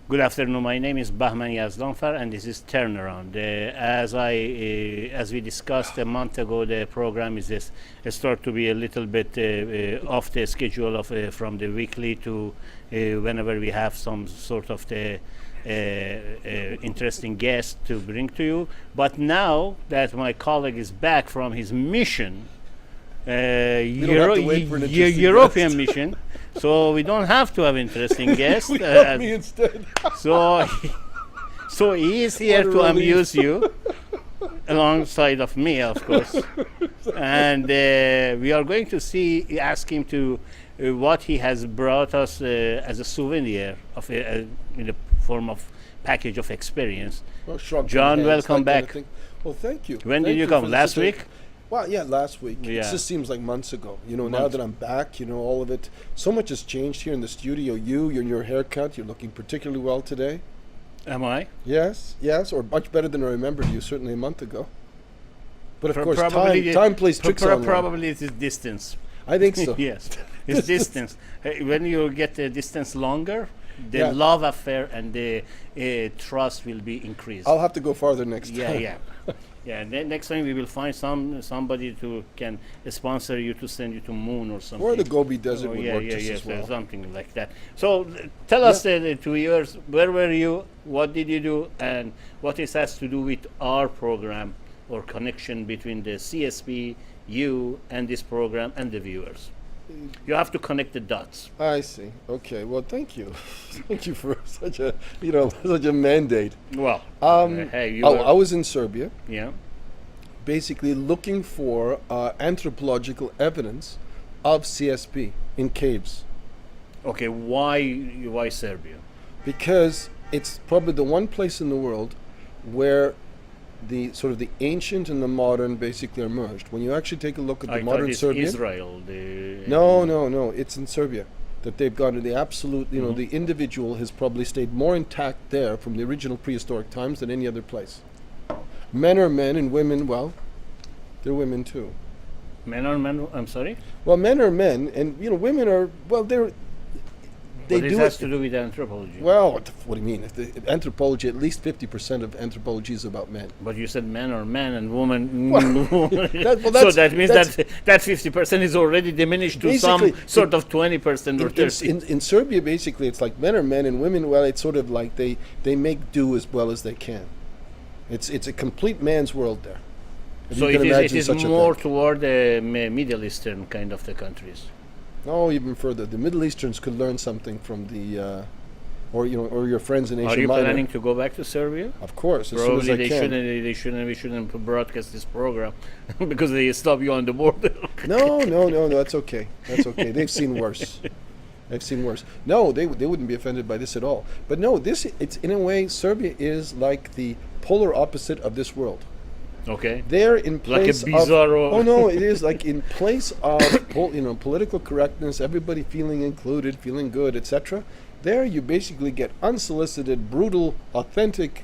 Good afternoon. My name is Bahman Yazdanfar, and this is Turnaround. As we discussed a month ago, the program is start to be a little bit off the schedule of from the weekly to whenever we have some sort of the interesting guest to bring to you. But now that my colleague is back from his mission, European mission. So we don't have to have interesting guests. We got me instead. So he is here to amuse you, alongside of me, of course. And we are going to ask him to what he has brought us as a souvenir of in the form of package of experience. Well, John, welcome back. Well, thank you. When did you come? Last week? Well, yeah, last week. Yeah. It just seems like months ago. Now that I'm back, all of it. So much has changed here in the studio. Your haircut, you're looking particularly well today. Am I? Yes, or much better than I remembered you, certainly a month ago. But of course, probably time plays tricks on Probably it is distance. I think so. Yes, it's distance. When you get the distance longer, the love affair and the trust will be increased. I'll have to go farther next time. Yeah. Yeah, next time we will find somebody who can sponsor you to send you to moon or something. Or the Gobi Desert would work just as well. Something like that. So tell us the 2 years, where were you, what did you do, and what it has to do with our program or connection between the CSP, you, and this program and the viewers. You have to connect the dots. I see. Okay. Well, thank you. Thank you for such a such a mandate. Well, hey, I was in Serbia. Yeah. Basically, looking for anthropological evidence of CSP in caves. Okay. Why Serbia? Because it's probably the one place in the world where the sort of the ancient and the modern basically are merged. When you actually take a look at the modern Serbia, Israel. No, it's in Serbia that they've got the absolute. The individual has probably stayed more intact there from the original prehistoric times than any other place. Men are men, and women, well, they're women too. Men are men. I'm sorry. Well, men are men, and women are they're. But it has to do with anthropology. Well, what do you mean? If the anthropology, at least 50% of anthropology is about men. But you said men are men and women. So that means that 50% is already diminished to some sort of 20% or 30%. In Serbia, basically, it's like men are men and women. Well, it's sort of like they make do as well as they can. It's a complete man's world there. So it is more toward the Middle Eastern kind of the countries. No, even further. The Middle Easterns could learn something from the, or your friends in Asia Minor. Are you planning to go back to Serbia? Of course, as Probably soon as I can. We shouldn't broadcast this program because they stop you on the border. No, that's okay. That's okay. They've seen worse. No, they wouldn't be offended by this at all. But no, it's in a way, Serbia is like the polar opposite of this world. Okay. They're in place like a bizarro. Oh no, it is like in place of political correctness, everybody feeling included, feeling good, etc. There, you basically get unsolicited, brutal, authentic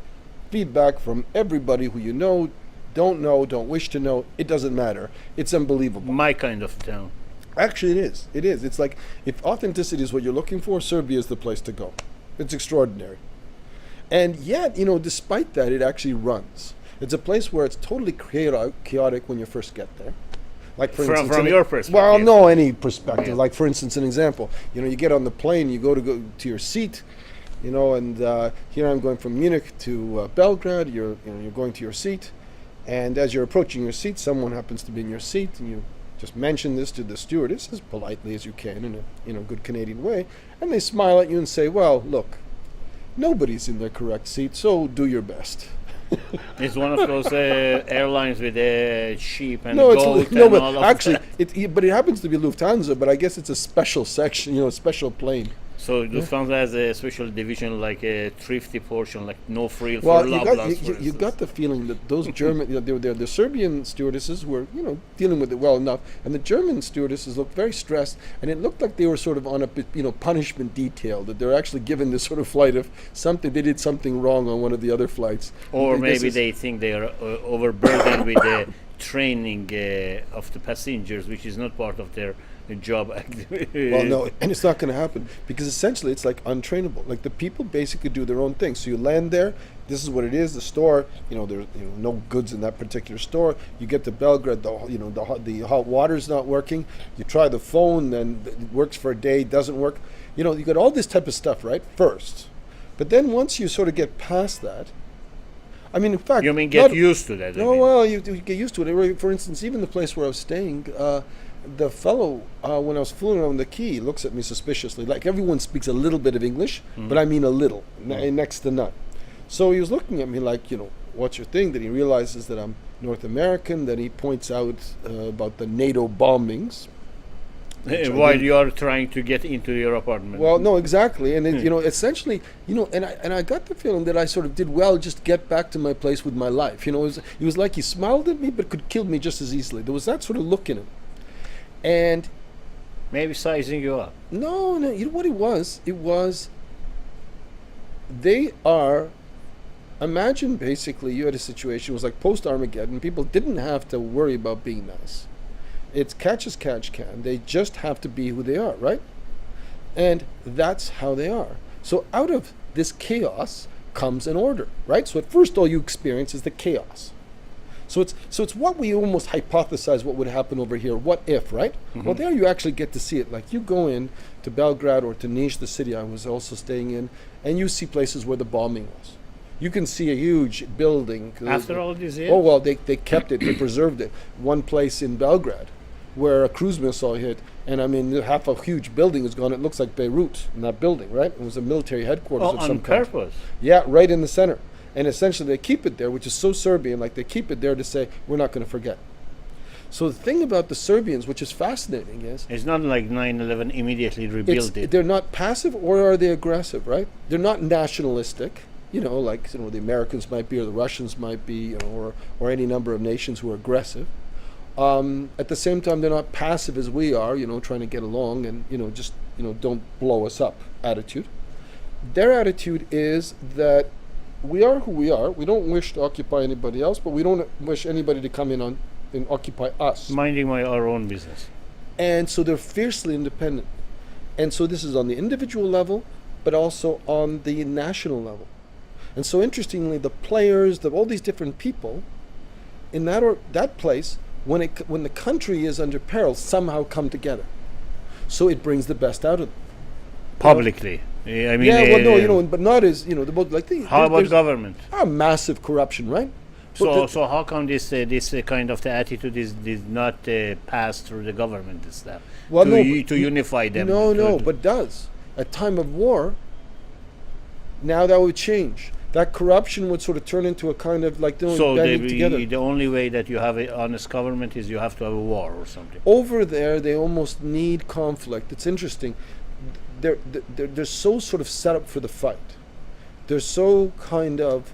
feedback from everybody who don't wish to know. It doesn't matter. It's unbelievable. My kind of town. Actually, it is. It is. It's like if authenticity is what you're looking for, Serbia is the place to go. It's extraordinary, and yet, despite that, it actually runs. It's a place where it's totally chaotic when you first get there. Like from your perspective. Well, no, any perspective. Yeah. Like for instance, an example. You get on the plane, you go to your seat, and here I'm going from Munich to Belgrade. You're going to your seat, and as you're approaching your seat, someone happens to be in your seat, and you just mention this to the stewardess as politely as you can in a good Canadian way, and they smile at you and say, "Well, look, nobody's in their correct seat, so do your best." It's one of those airlines with sheep and goat and all of actually, but it happens to be Lufthansa, but I guess it's a special section, a special plane. So Lufthansa has a special division, like a thrifty portion, like no frill for Loblaws. You got the feeling that those German, the Serbian stewardesses were, dealing with it well enough, and the German stewardesses looked very stressed, and it looked like they were sort of on a, punishment detail, that they're actually given this sort of flight of they did something wrong on one of the other flights. Or maybe they think they are overburdened with the training of the passengers, which is not part of their job. Well, no, and it's not going to happen because essentially it's like untrainable. Like the people basically do their own thing. So you land there. This is what it is. The store, there's no goods in that particular store. You get to Belgrade, the hot water's not working. You try the phone, then it works for a day, doesn't work. You got all this type of stuff, right? First, but then once you sort of get past that, I mean, in fact, you mean get used to that? No, well, you get used to it. For instance, even the place where I was staying. The fellow, when I was fooling around the key, looks at me suspiciously. Like everyone speaks a little bit of English, but I mean a little, next to none. So he was looking at me like, what's your thing? Then he realizes that I'm North American. Then he points out about the NATO bombings. While you are trying to get into your apartment. Well, no, exactly. And, essentially, and I got the feeling that I sort of did well just get back to my place with my life. It was like he smiled at me but could kill me just as easily. There was that sort of look in him. And maybe sizing you up. No, you know what it was? It was they are. Imagine basically you had a situation. It was like post-Armageddon. People didn't have to worry about being nice. It's catch as catch can. They just have to be who they are, right? And that's how they are. So out of this chaos comes an order, right? So at first all you experience is the chaos. So it's what we almost hypothesize what would happen over here. What if, right? Mm-hmm. Well, there you actually get to see it. Like you go in to Belgrade or to Niš, the city I was also staying in, and you see places where the bombing was. You can see a huge building. After all these years? Oh, well, they kept it. They preserved it. One place in Belgrade where a cruise missile hit, and I mean, half a huge building is gone. It looks like Beirut in that building, right? It was a military headquarters of some kind. On purpose? Yeah, right in the center. And essentially they keep it there, which is so Serbian, like they keep it there to say, we're not going to forget. So the thing about the Serbians, which is fascinating, is... It's not like 9/11 immediately rebuilt it. They're not passive, or are they aggressive, right? They're not nationalistic, like the Americans might be, or the Russians might be, or any number of nations who are aggressive. At the same time, they're not passive as we are, trying to get along and, just, don't blow us up attitude. Their attitude is that we are who we are. We don't wish to occupy anybody else, but we don't wish anybody to come in and occupy us. Minding our own business. And so they're fiercely independent. And so this is on the individual level, but also on the national level. And so interestingly, the players, all these different people, in that place, when the country is under peril, somehow come together. So it brings the best out of them. Publicly. I mean, but not as how about government? Massive corruption, right? So how come this kind of the attitude is not passed through the government and stuff? Well, to unify them. But does at time of war. Now that would change. That corruption would sort of turn into a kind of banding together. The only way that you have an honest government is you have to have a war or something. Over there, they almost need conflict. It's interesting. They're so sort of set up for the fight. They're so kind of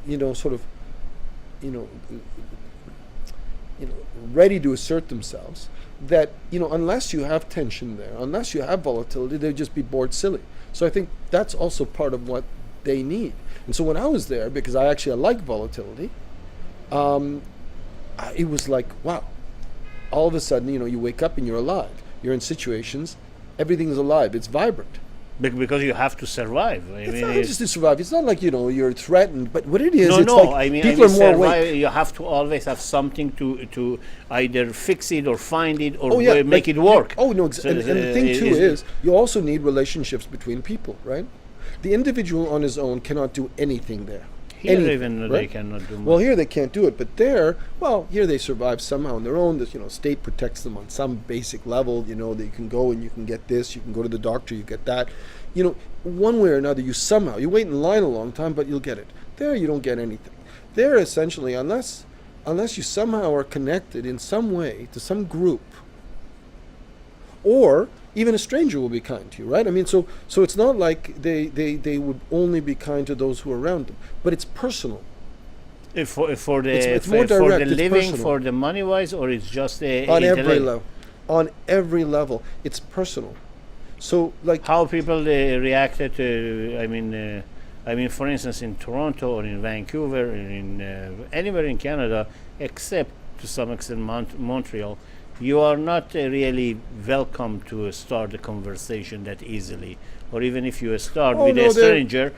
ready to assert themselves that unless you have tension there, unless you have volatility, they'd just be bored silly. So I think that's also part of what they need. And so when I was there, because I like volatility, it was like, wow. All of a sudden, you wake up and you're alive. You're in situations, everything's alive. It's vibrant. Because you have to survive. It's not just to survive. It's not like you're threatened. But what it is, people are more awake. You have to always have something to either fix it or find it or make it work. And the thing too is you also need relationships between people, right? The individual on his own cannot do anything there. Here they cannot do much. Well, here they can't do it, but here they survive somehow on their own. The state protects them on some basic level. That you can go and you can get this. You can go to the doctor. You get that. One way or another, you wait in line a long time, but you'll get it. There, you don't get anything. There, essentially, unless you somehow are connected in some way to some group, or even a stranger will be kind to you, right? I mean, so it's not like they would only be kind to those who are around them, but it's personal. It's more direct, for the living, personal. For the money wise, or it's just on every level. On every level, it's personal. So, how people reacted to, I mean, for instance, in Toronto or in Vancouver, or in anywhere in Canada, except to some extent Montreal, you are not really welcome to start a conversation that easily. Or even if you start with a stranger,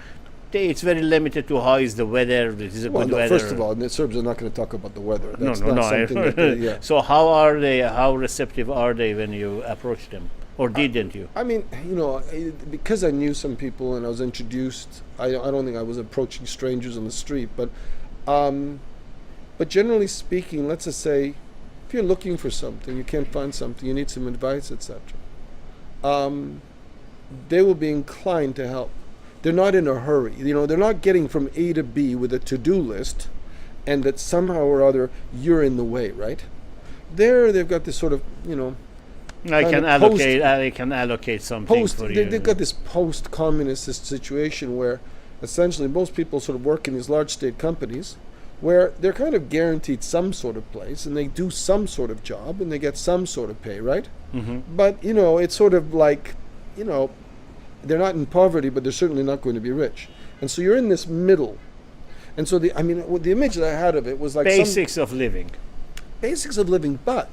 it's very limited to how is the weather. This is a good weather. First of all, the Serbs are not going to talk about the weather. That's no. Yeah. So how are they? How receptive are they when you approach them, or didn't you? I mean, because I knew some people and I was introduced. I don't think I was approaching strangers on the street, but generally speaking, let's just say, if you're looking for something, you can't find something, you need some advice, etc. They will be inclined to help. They're not in a hurry. They're not getting from A to B with a to-do list, and that somehow or other you're in the way, right? They've got this sort of, I can allocate something for you. They've got this post-communist situation where essentially most people sort of work in these large state companies where they're kind of guaranteed some sort of place and they do some sort of job and they get some sort of pay, right? Mm-hmm. But, it's sort of like, they're not in poverty, but they're certainly not going to be rich. And so you're in this middle. And so the image that I had of it was like basics of living. Basics of living, but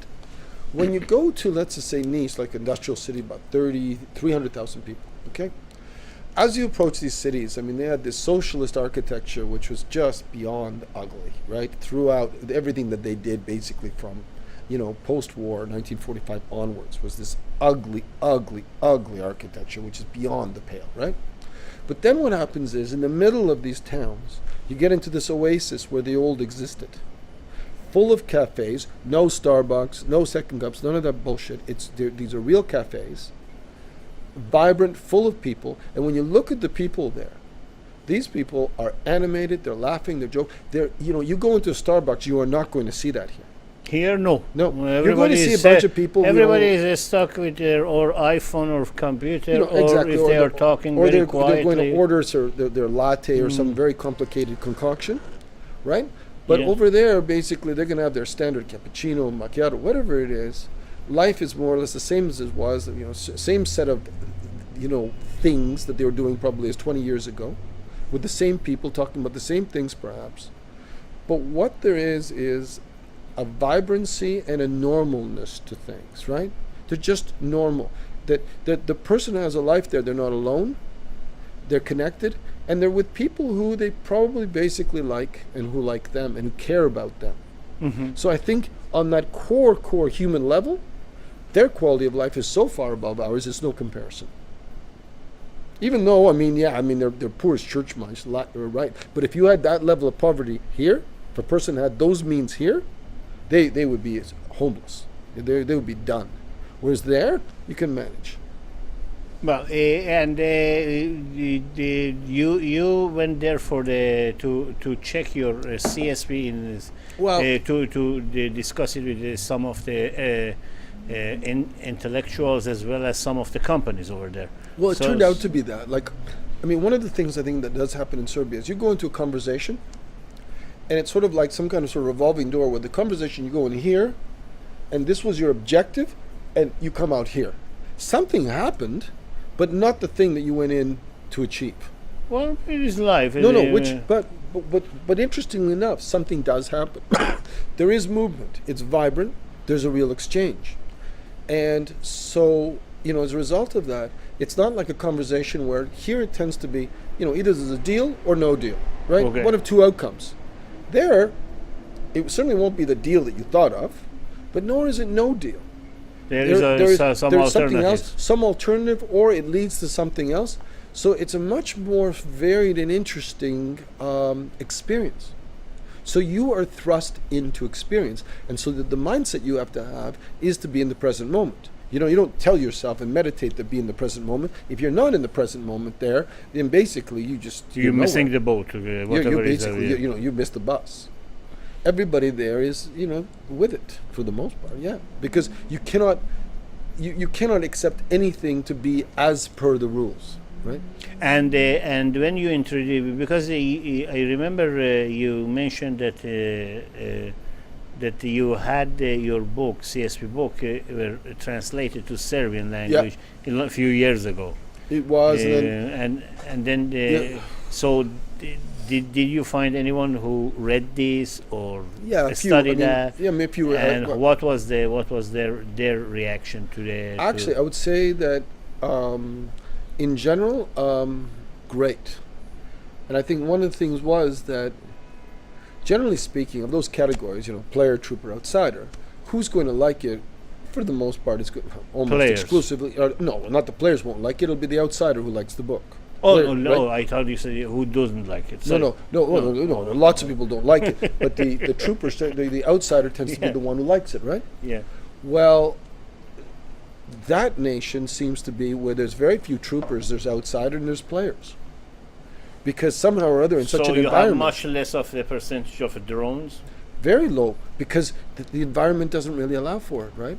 when you go to, let's just say, Nice, like industrial city, about 300,000 people, okay? As you approach these cities, they had this socialist architecture, which was just beyond ugly, right? Throughout everything that they did, basically from, post-war, 1945 onwards, was this ugly, ugly, ugly architecture, which is beyond the pale, right? But then what happens is, in the middle of these towns, you get into this oasis where the old existed. Full of cafes, no Starbucks, no second cups, none of that bullshit. These are real cafes, vibrant, full of people. And when you look at the people there, these people are animated, they're laughing, they're joking. You go into a Starbucks, you are not going to see that here. Here, no. You're going to see a bunch of people. Everybody is stuck with their or iPhone or computer, exactly, or if they are talking very quietly. They're going to order their latte or some very complicated concoction, right? But over there, basically, they're going to have their standard cappuccino, macchiato, whatever it is. Life is more or less the same as it was, same set of, things that they were doing probably as 20 years ago, with the same people talking about the same things, perhaps. But what there is a vibrancy and a normalness to things, right? They're just normal. That the person who has a life there, they're not alone, they're connected, and they're with people who they probably basically like and who like them and who care about them. Mm-hmm. So I think on that core human level, their quality of life is so far above ours, it's no comparison. Even though, they're poor as church mice, right? But if you had that level of poverty here, if a person had those means here, they would be homeless. They would be done. Whereas there, you can manage. Well, and you went there for to check your CSP to discuss it with some of the intellectuals as well as some of the companies over there. Well, it turned out to be that. One of the things I think that does happen in Serbia is you go into a conversation, and it's sort of like some kind of sort of revolving door where the conversation you go in here, and this was your objective, and you come out here. Something happened, but not the thing that you went in to achieve. Well, it is life. But interestingly enough, something does happen. There is movement. It's vibrant. There's a real exchange. And so, as a result of that, it's not like a conversation where here it tends to be, either there's a deal or no deal, right? Okay. One of two outcomes. There, it certainly won't be the deal that you thought of, but nor is it no deal. There's something else, some alternative, or it leads to something else. So it's a much more varied and interesting experience. So you are thrust into experience. And so the mindset you have to have is to be in the present moment. You don't tell yourself and meditate to be in the present moment. If you're not in the present moment there, then basically you're missing the boat. You missed the bus. Everybody there is, with it for the most part, yeah. Because you cannot accept anything to be as per the rules, right? And when you introduce, because I remember you mentioned that you had your book, CSP book, were translated to Serbian language a few years ago. It was, and then So did you find anyone who read this or Yeah, a few. studied that? Yeah, maybe you. And what was their reaction to the? Actually, I would say that in general, great. And I think one of the things was that, generally speaking, of those categories, player, trooper, outsider, who's going to like it? For the most part, it's almost Players. exclusively. No, not the players won't like it. It'll be the outsider who likes the book. Oh no! Right? I thought you said who doesn't like it. No. Lots of people don't like it, but the trooper, the outsider tends to be the one who likes it, right? Yeah. Well, that nation seems to be where there's very few troopers. There's outsider and there's players, because somehow or other in such an So you environment, have much less of the percentage of drones. very low, because the environment doesn't really allow for it, right?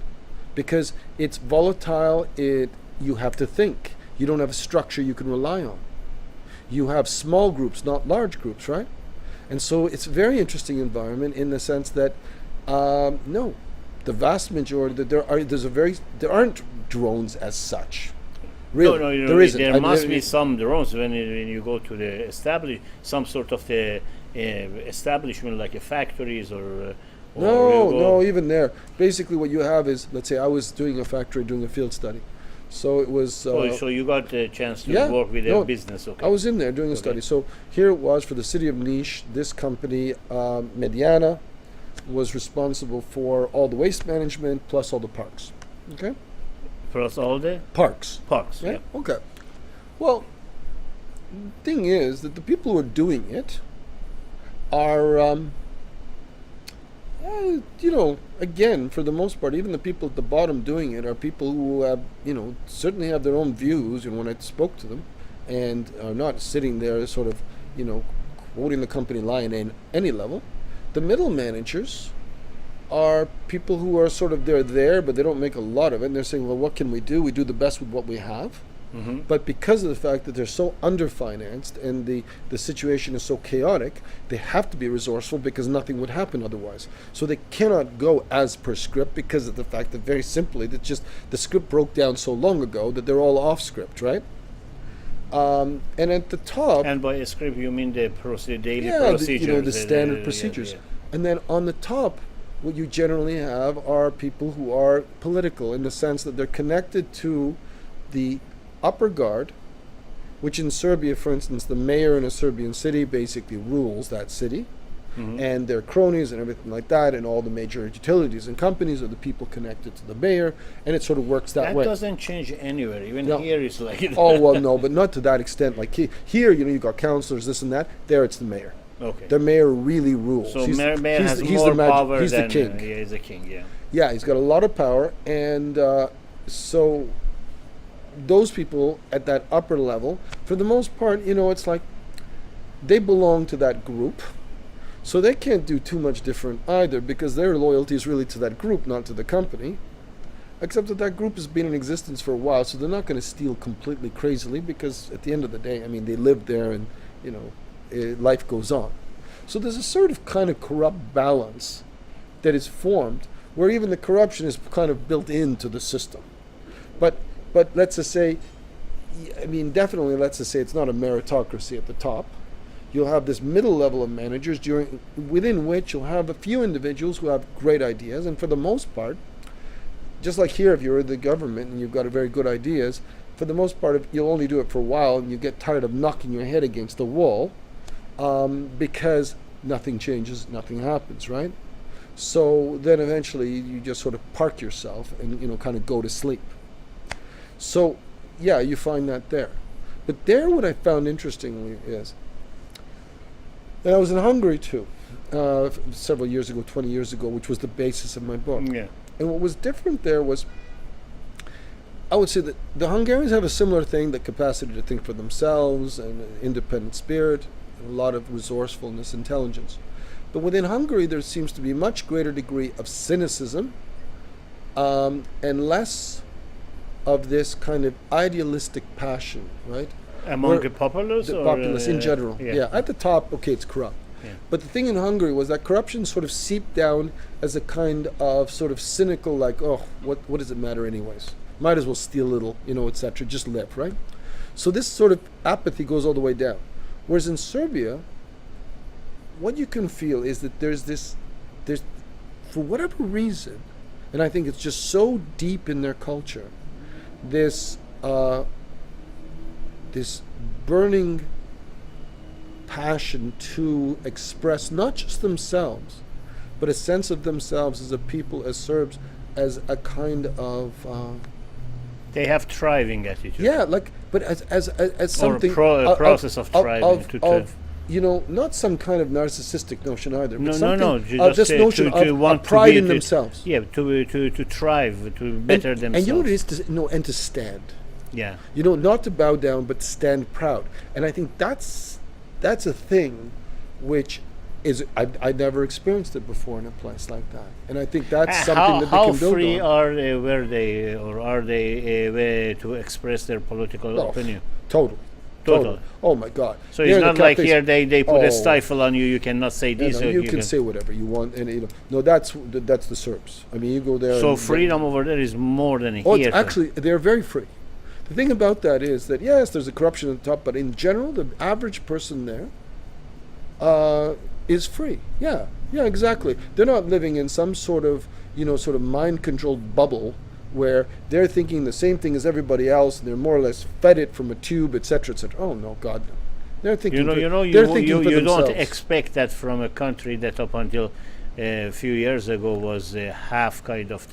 Because it's volatile. You have to think. You don't have a structure you can rely on. You have small groups, not large groups, right? And so it's a very interesting environment in the sense that no, the vast majority there aren't drones as such. Really, No, there isn't. There must be some drones when you go to the some sort of the establishment like a factories or No, even there. Basically, what you have is, let's say I was doing a factory, doing a field study. So it was... so you got the chance to work with their business, okay. I was in there doing a study. So here it was for the city of Niš. This company, Mediana, was responsible for all the waste management plus all the parks. Okay? Plus all the? Parks. Parks, yeah. Okay. Well, the thing is that the people who are doing it are... again, for the most part, even the people at the bottom doing it are people who have, certainly have their own views. And when I spoke to them, and are not sitting there sort of, quoting the company line at any level, the middle managers are people who are sort of, they're there, but they don't make a lot of it. And they're saying, well, what can we do? We do the best with what we have. Mm-hmm. But because of the fact that they're so underfinanced and the situation is so chaotic, they have to be resourceful because nothing would happen otherwise. So they cannot go as per script because of the fact that, very simply, that just the script broke down so long ago that they're all off script, right? And at the top... And by a script, you mean the daily procedures. The standard procedures. And then on the top, what you generally have are people who are political in the sense that they're connected to the upper guard, which in Serbia, for instance, the mayor in a Serbian city basically rules that city, and their cronies and everything like that, and all the major utilities and companies are the people connected to the mayor, and it sort of works that way. That doesn't change anywhere. Even here it's like... Oh, well, no, but not to that extent. Like here, you got councillors, this and that. There it's the mayor. Okay. The mayor really rules. So mayor has more power he's than... the king. Yeah, he's the king, yeah. Yeah, he's got a lot of power, and so... those people at that upper level, for the most part, it's like they belong to that group, so they can't do too much different either because their loyalty is really to that group, not to the company, except that group has been in existence for a while, so they're not going to steal completely crazily because at the end of the day, they live there and, life goes on. So there's a sort of kind of corrupt balance that is formed where even the corruption is kind of built into the system. But let's just say, definitely let's just say it's not a meritocracy at the top. You'll have this middle level of managers within which you'll have a few individuals who have great ideas. And for the most part, just like here, if you're the government and you've got very good ideas, for the most part, you'll only do it for a while and you get tired of knocking your head against the wall because nothing changes, nothing happens, right? So then eventually you just sort of park yourself and, kind of go to sleep. So, yeah, you find that there. But there what I found interestingly is, and I was in Hungary too, several years ago, 20 years ago, which was the basis of my book. Yeah. And what was different there was, I would say that the Hungarians have a similar thing, the capacity to think for themselves and an independent spirit, and a lot of resourcefulness, intelligence. But within Hungary, there seems to be a much greater degree of cynicism and less of this kind of idealistic passion, right? Among the populace? The populace in general. Yeah. At the top, okay, it's corrupt. Yeah. But the thing in Hungary was that corruption sort of seeped down as a kind of sort of cynical, like, oh, what does it matter anyways? Might as well steal a little, etc. Just live, right? So this sort of apathy goes all the way down. Whereas in Serbia, what you can feel is that there's for whatever reason, and I think it's just so deep in their culture, this burning passion to express not just themselves, but a sense of themselves as a people, as Serbs, as a kind of they have thriving attitude. yeah, like, but as something a process of thriving not some kind of narcissistic notion either. But no. Just notion to of want pride to in themselves. Yeah, to thrive, to better themselves. And you know what it is and to stand. Yeah. Not to bow down, but stand proud. And I think that's a thing which is I never experienced it before in a place like that. And I think that's something that they can build on. How free are they to express their political opinion? Total. Oh my God! So it's not like here they put a stifle on you. You cannot say this. No, you can say whatever you want, and that's the Serbs. I mean, you go there. So freedom over there is more than here. Oh, actually, they're very free. The thing about that is that yes, there's a corruption at the top, but in general, the average person there is free. Yeah, exactly. They're not living in some sort of mind-controlled bubble where they're thinking the same thing as everybody else, and they're more or less fed it from a tube, etc., etc. Oh no, God, no. They're thinking. You don't expect that from a country that up until a few years ago was half of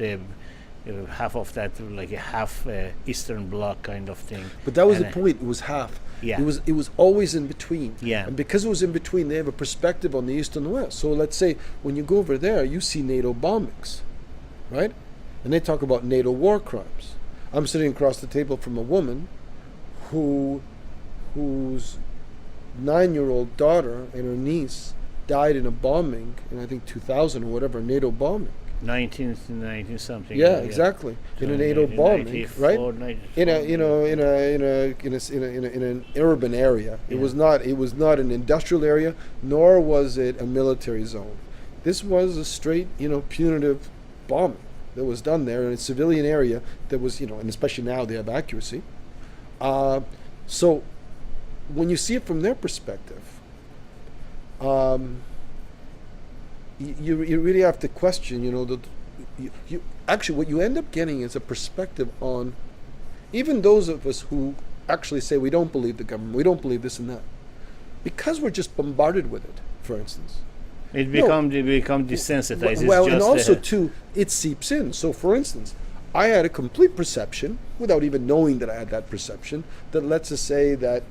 that, like a half Eastern Bloc kind of thing. But that was the point. It was half. Yeah. It was always in between. Yeah. And because it was in between, they have a perspective on the East and the West. So let's say when you go over there, you see NATO bombings, right? And they talk about NATO war crimes. I'm sitting across the table from a woman whose 9-year-old daughter and her niece died in a bombing in I think 2000 or whatever, NATO bombing. 19 something. Yeah, exactly. In a NATO bombing, right? In an urban area. Yeah. It was not an industrial area, nor was it a military zone. This was a straight, punitive bombing that was done there in a civilian area that was, and especially now they have accuracy. So when you see it from their perspective, you really have to question, you actually what you end up getting is a perspective on even those of us who actually say we don't believe the government, we don't believe this and that, because we're just bombarded with it. For instance, it become desensitized. Well, and also too, it seeps in. So, for instance, I had a complete perception, without even knowing that I had that perception, that let's just say that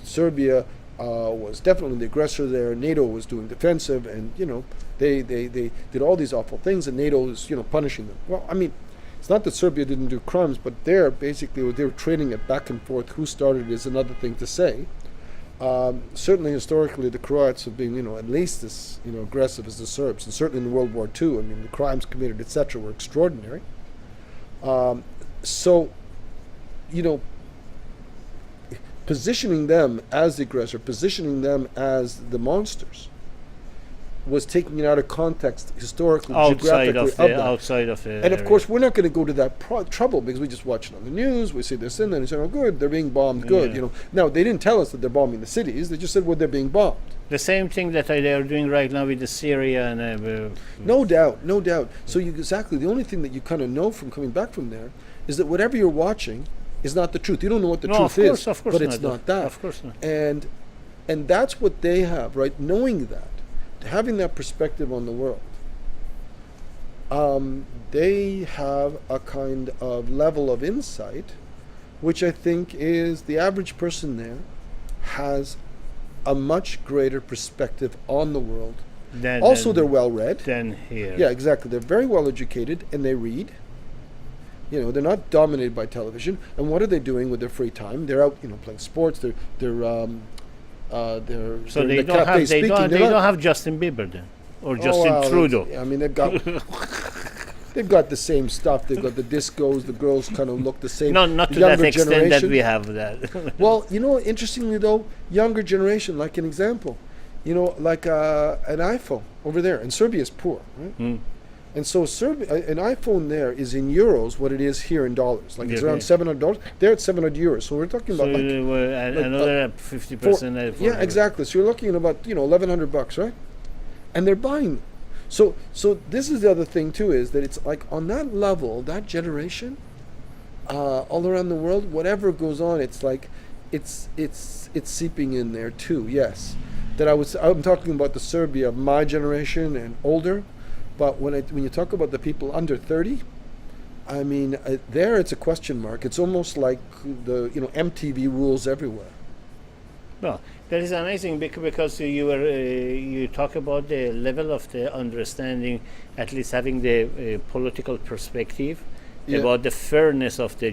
Serbia was definitely the aggressor there. NATO was doing defensive, and they did all these awful things, and NATO was punishing them. Well, I mean, it's not that Serbia didn't do crimes, but they were trading it back and forth. Who started is another thing to say. Certainly historically the Croats have been at least as aggressive as the Serbs, and certainly in World War II, I mean, the crimes committed, etc., were extraordinary. So positioning them as the aggressor, positioning them as the monsters, was taking it out of context historically, outside of it. And of course, we're not going to go to that trouble because we just watch it on the news. We see this and then, and say, "Oh, good, they're being bombed." Good, Now they didn't tell us that they're bombing the cities. They just said, "Well, they're being bombed." The same thing that they are doing right now with the Syria and. No doubt. So the only thing that you kind of know from coming back from there is that whatever you're watching is not the truth. You don't know what the truth is, but it's not that. Of course not. And that's what they have, right? Knowing that. Having that perspective on the world, they have a kind of level of insight, which I think is the average person there has a much greater perspective on the world. They're well read. Than here. Yeah, exactly. They're very well educated and they read. They're not dominated by television. And what are they doing with their free time? They're out, playing sports. They don't have Justin Bieber then, or Justin Trudeau. I mean, they've got the same stuff. They've got the discos. The girls kind of look the same. Not to that extent that we have that. Well, interestingly though, younger generation, like an example, like an iPhone over there, and Serbia is poor, right? And so Serbia, an iPhone there is in euros what it is here in dollars. Like it's Yeah, around $700. There it's 700 euros. So we're talking So about like another 50%. yeah, exactly. So you're looking at about $1,100, right? And they're buying. So this is the other thing too, is that it's like on that level, that generation, all around the world, whatever goes on, it's like it's seeping in there too. Yes, I'm talking about the Serbia of my generation and older, but when you talk about the people under 30, I mean there it's a question mark. It's almost like the MTV rules everywhere. Well, that is amazing because you talk about the level of the understanding, at least having the political perspective about the fairness of the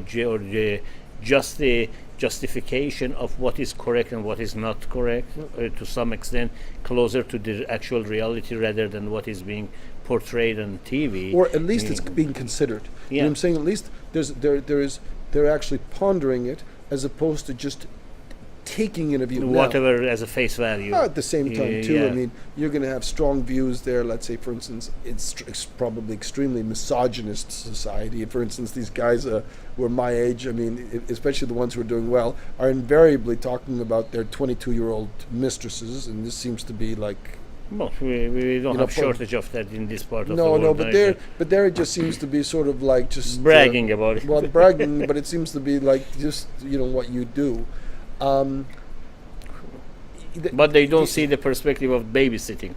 justification of what is correct and what is not correct, to some extent closer to the actual reality rather than what is being portrayed on TV. Or at least it's being considered. You know what I'm saying? At least they're actually pondering it as opposed to just taking in a view. Whatever as a face value. At the same time, too, I mean, you're going to have strong views there. Let's say, for instance, it's probably extremely misogynist society. For instance, these guys who are my age, I mean, especially the ones who are doing well, are invariably talking about their 22-year-old mistresses, and this seems to be like... Well, we don't have shortage of that in this part of the world. No, but there it just seems to be sort of like just... bragging about it. Well, bragging, but it seems to be like just, what you do. But they don't see the perspective of babysitting.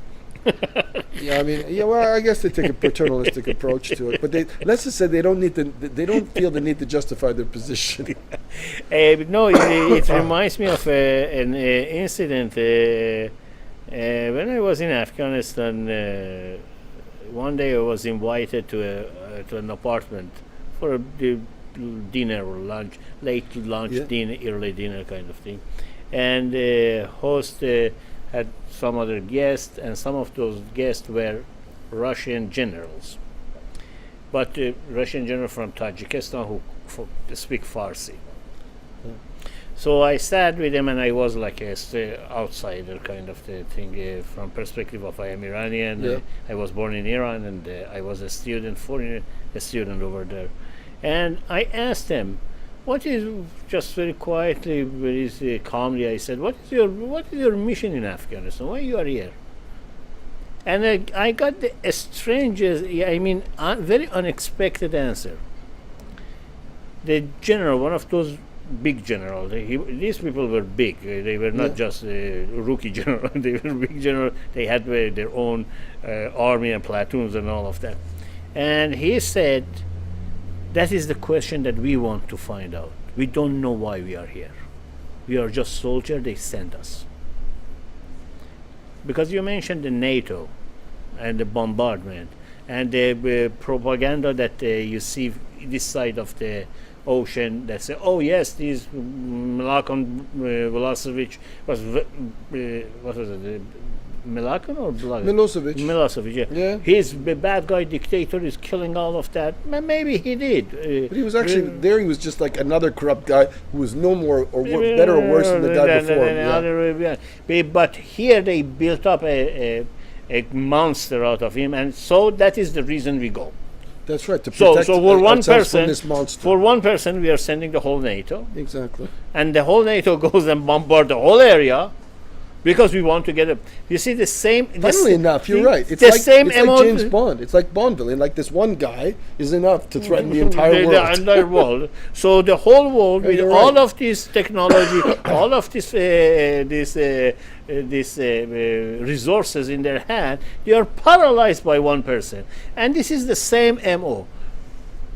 Yeah, I mean, well, I guess they take a paternalistic approach to it. But let's just say they don't feel the need to justify their position. No, it reminds me of an incident when I was in Afghanistan. One day I was invited to an apartment for a dinner or lunch, late lunch, dinner, early dinner kind of thing. And the host had some other guests, and some of those guests were Russian generals. But Russian general from Tajikistan who speak Farsi. So I sat with them, and I was like a outsider kind of thing from perspective of I am Iranian. I was born in Iran, and I was a student over there. And I asked them, just very quietly, very calmly, I said, what is your mission in Afghanistan? Why you are here? And I got the strangest, very unexpected answer. The general, one of those big generals, these people were big. They were not just rookie general. They were big general. They had their own army and platoons and all of that. And he said, that is the question that we want to find out. We don't know why we are here. We are just soldiers. They sent us. Because you mentioned the NATO and the bombardment and the propaganda that you see this side of the ocean that say, oh yes, these Milakan Milosevic was what was it? Milakan or Milosevic? Milosevic, yeah. His bad guy dictator is killing all of that. Maybe he did. But he was actually there. He was just like another corrupt guy who was no more or better or worse than the guy before. But here they built up a monster out of him, and so that is the reason we go. That's right. To protect for one person, from this monster. For one person, we are sending the whole NATO. Exactly. And the whole NATO goes and bombard the whole area. Because we want to get it. You see the same. Funnily enough, you're right. It's like James Bond. It's like Bondville. And like this one guy is enough to threaten the entire world. The entire world. So the whole world, with all of this technology, all of this resources in their hand, they are paralyzed by one person. And this is the same MO.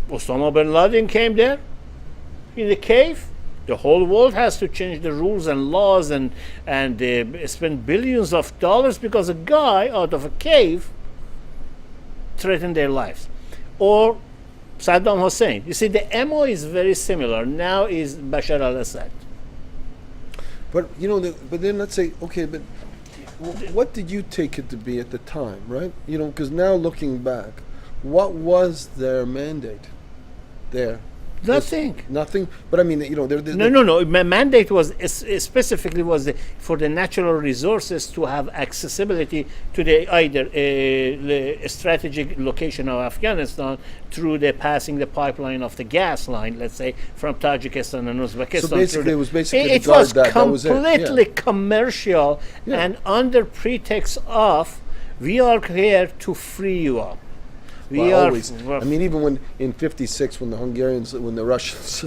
Osama bin Laden came there in the cave. The whole world has to change the rules and laws and spend billions of dollars because a guy out of a cave threatened their lives. Or Saddam Hussein. You see, the MO is very similar. Now is Bashar al-Assad. But but then let's say, okay, but what did you take it to be at the time, right? Because now looking back, what was their mandate there? Nothing. Nothing. But I mean, you know, No. My mandate was specifically for the natural resources to have accessibility to either the strategic location of Afghanistan through the passing the pipeline of the gas line, let's say, from Tajikistan and Uzbekistan. So basically, it was basically it to guard was that. completely That was it. commercial, Yeah. and under pretext of we are here to free you up. We are Always. I mean, even when in '56, when the Russians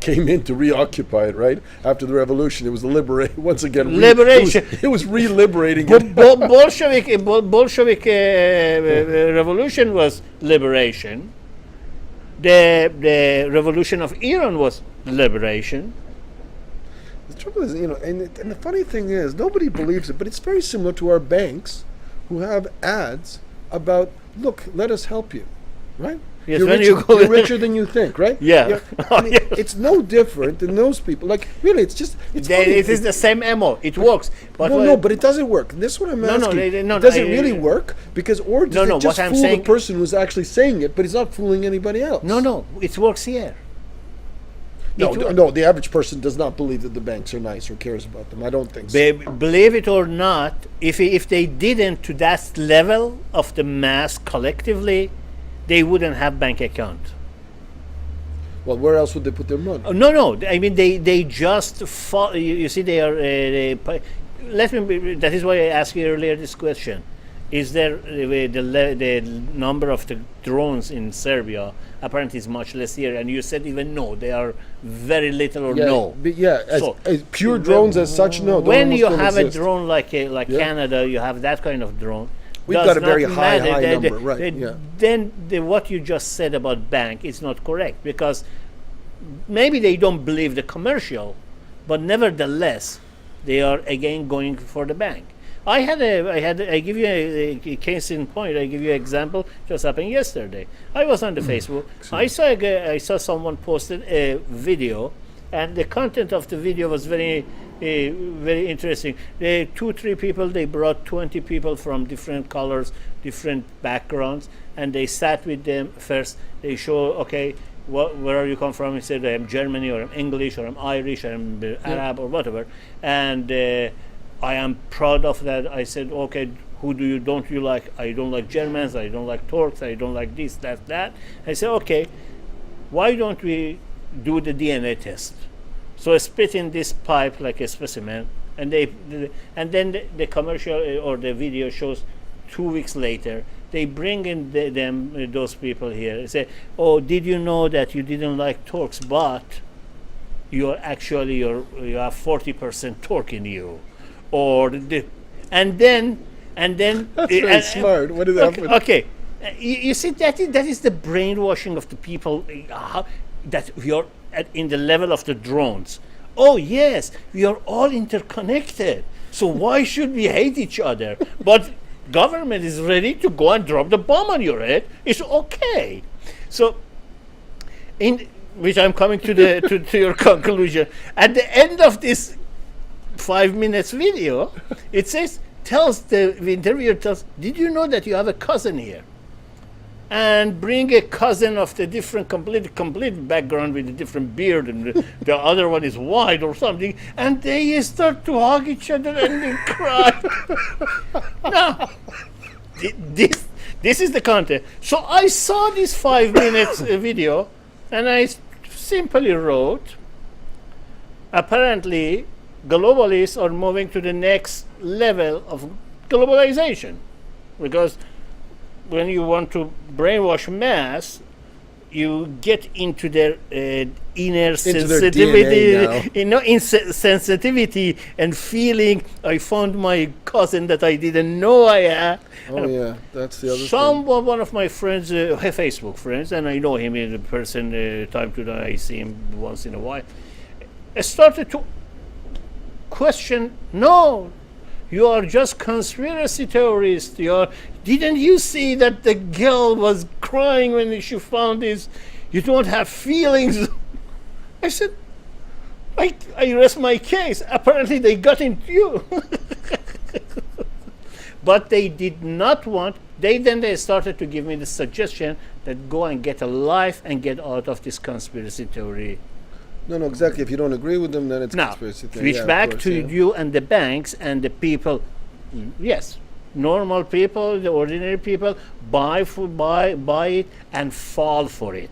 came in to reoccupy it, right after the revolution, it was the once again. Liberation. It was re-liberating it. Bolshevik revolution was liberation. The revolution of Iran was liberation. The trouble is, you know, and the funny thing is, nobody believes it, but it's very similar to our banks, who have ads about, look, let us help you, right? Yes, you're, when rich, you go you're richer than you think, right? Yeah. I mean, it's no different than those people. Like, really, it's just, it's funny. It is the same MO. It works. But No, but it doesn't work. This is what I'm asking. Does it really work? Because, or does it just fool the person who's actually saying it, but he's not fooling anybody else? No, it works here. No, the average person does not believe that the banks are nice or cares about them. I don't think so. Believe it or not, if they didn't to that level of the mass collectively, they wouldn't have bank account. Well, where else would they put their money? No. I mean, they just follow. You see, they are. That is why I asked you earlier this question. Is there the number of the drones in Serbia apparently is much less here, and you said even no, they are very little or no. As pure drones as such, no. When you have a drone like Canada, you have that kind of drone. We've got a very high number, right? Then what you just said about bank is not correct, because maybe they don't believe the commercial, but nevertheless, they are again going for the bank. I give you a case in point. I give you an example. Just happened yesterday. I was on the Facebook. I saw someone posted a video, and the content of the video was very interesting. 2-3 people. They brought 20 people from different colors, different backgrounds, and they sat with them first. They show, okay, where are you come from? He said, I'm Germany, or I'm English, or I'm Irish, or I'm Arab, or whatever, and. I am proud of that. I said, okay, who don't you like? I don't like Germans, I don't like Turks, I don't like this, that. I said, okay, why don't we do the DNA test? So I spit in this pipe like a specimen, and then the commercial or the video shows 2 weeks later, they bring in those people here. They say, oh, did you know that you didn't like Turks, but you have 40% Turk in you? And then that's very smart. What did that happen? Okay, you see that is the brainwashing of the people. That we are in the level of the drones. Oh yes, we are all interconnected. So why should we hate each other? But government is ready to go and drop the bomb on your head. It's okay. So, in which I'm coming to your conclusion. At the end of this 5 minutes video, it says, the interviewer tells, did you know that you have a cousin here? And bring a cousin of the different, complete background with a different beard, and the other one is white or something, and they start to hug each other and they cry. Now, this is the content. So I saw this 5 minutes video, and I simply wrote, apparently, globalists are moving to the next level of globalization, because when you want to brainwash mass, you get into their inner sensitivity, sensitivity and feeling. I found my cousin that I didn't know I had. Oh yeah, that's the other thing. One of my friends, Facebook friends, and I know him in person. Time to time, I see him once in a while. I started to question. No, you are just conspiracy theorists. Didn't you see that the girl was crying when she found this? You don't have feelings. I said, I rest my case. Apparently they got into you. But they did not want, they started to give me the suggestion that go and get a life and get out of this conspiracy theory. No, exactly. If you don't agree with them, then it's Now, conspiracy theory. switch Yeah, of back course, to yeah. you and the banks and the people. Yes, normal people, the ordinary people, buy it and fall for it.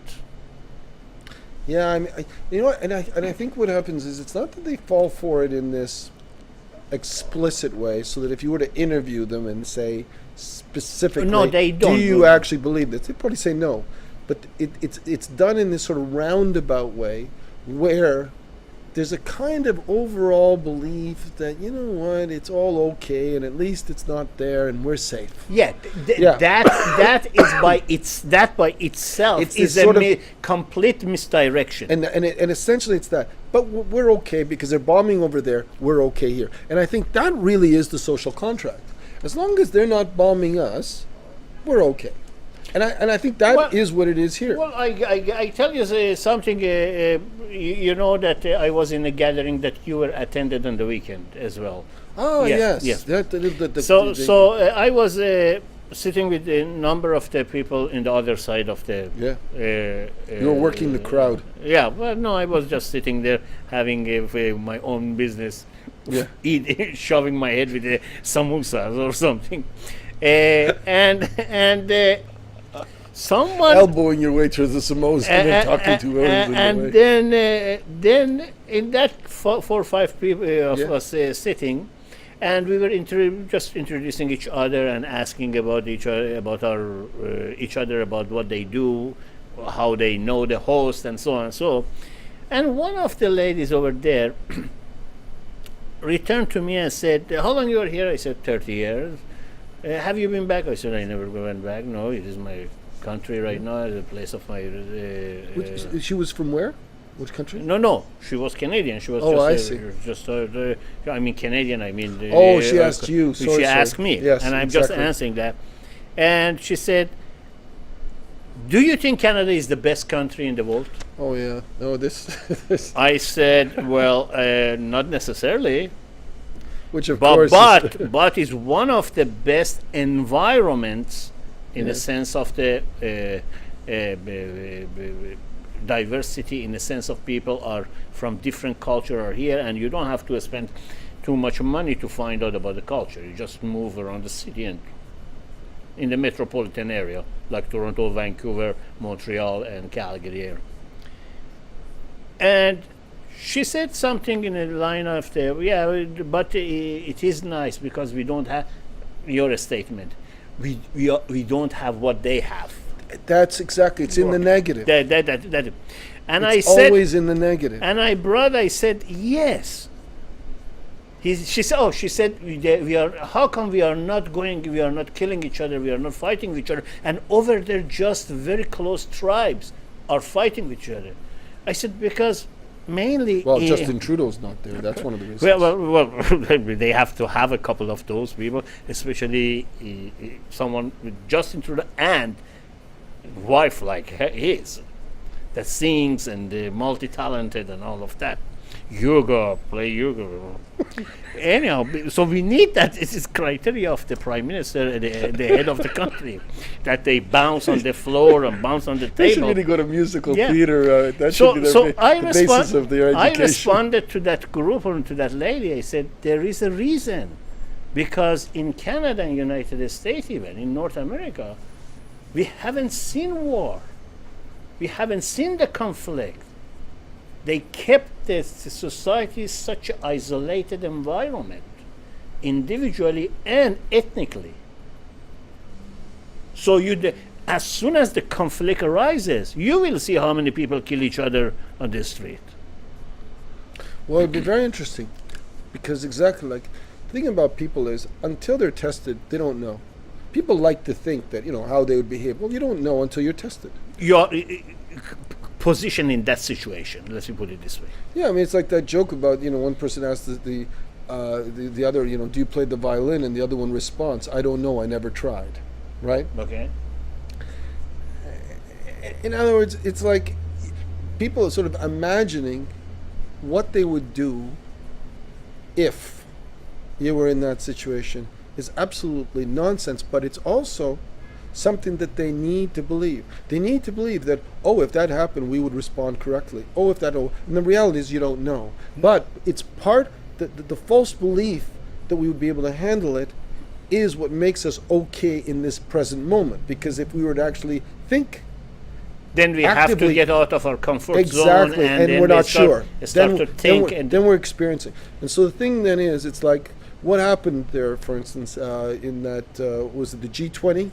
Yeah, I mean, you know what? And I think what happens is it's not that they fall for it in this explicit way, so that if you were to interview them and say specifically, No, they don't do do you that. actually believe this? They'd probably say no. But it's done in this sort of roundabout way, where there's a kind of overall belief that, you know what, it's all okay, and at least it's not there, and we're safe. Yeah, Yeah. that by itself It's is this a sort of- complete misdirection. And essentially it's that. But we're okay because they're bombing over there. We're okay here. And I think that really is the social contract. As long as they're not bombing us, we're okay. And I think that is Well- what it is here. Well, I tell you something. You know that I was in a gathering that you were attended on the weekend as well. Oh yes, yes. yes. I was sitting with a number of the people in the other side of the. Yeah. You were working the crowd. Yeah. Well, no, I was just sitting there having my own business. Yeah. Shoving my head with samosas or something, and someone Elbowing your way towards the samosas and then talking to others. and then in that four or five people of Yeah. us sitting, and we were just introducing each other and asking about each other about what they do, how they know the host, and so on and so. And one of the ladies over there returned to me and said, "How long you are here?" I said, 30 years. Have you been back? I said, I never went back. No, it is my country right now, the place of my... She was from where? Which country? No, she was Canadian. She was I mean Canadian, I mean... She asked you. She Sorry. asked me, Yes, and I'm exactly. just answering that. And she said, do you think Canada is the best country in the world? Oh yeah. No, this. I said, well, not necessarily. Which of course. But is one of the best environments in the sense of the diversity, in the sense of people are from different culture are here, and you don't have to spend too much money to find out about the culture. You just move around the city and in the metropolitan area, like Toronto, Vancouver, Montreal, and Calgary area. And she said something in the line of but it is nice because we don't have your statement. We don't have what they have. That's exactly. It's in the negative. That. And It's I said, always in the negative. and I said yes. She said we are. How come we are not going? We are not killing each other. We are not fighting each other. And over there, just very close tribes are fighting with each other. I said because mainly. Well, Justin Trudeau's not there. That's one of the reasons. Well, they have to have a couple of those people, especially someone with Justin Trudeau and wife like his, that sings and multi-talented and all of that. Play yoga. Anyhow, so we need that. This is criteria of the prime minister, the head of the country, that they bounce on the floor and bounce on the They should table. really go to musical Yeah. theater. That should be the basis of their I education. responded to that group and to that lady. I said, there is a reason. Because in Canada and United States, even in North America, we haven't seen war. We haven't seen the conflict. They kept the society such an isolated environment, individually and ethnically. So as soon as the conflict arises, you will see how many people kill each other on the street. Well, it'd be very interesting, because exactly like the thing about people is until they're tested, they don't know. People like to think that how they would behave. Well, you don't know until you're tested. Your position in that situation. Let's put it this way. Yeah, I mean it's like that joke about one person asked the other do you play the violin, and the other one responds, I don't know, I never tried, right? Okay. In other words, it's like people are sort of imagining what they would do if you were in that situation is absolutely nonsense, but it's also something that they need to believe. They need to believe that, oh, if that happened, we would respond correctly. Oh, if that, and the reality is you don't know. But it's part, the false belief that we would be able to handle it is what makes us okay in this present moment. Because if we were to actually think, then we have to get out of our comfort zone, and then we're not sure. Start to think, then we're experiencing. And so the thing then is, it's like, what happened there, for instance, in that, was it the G20?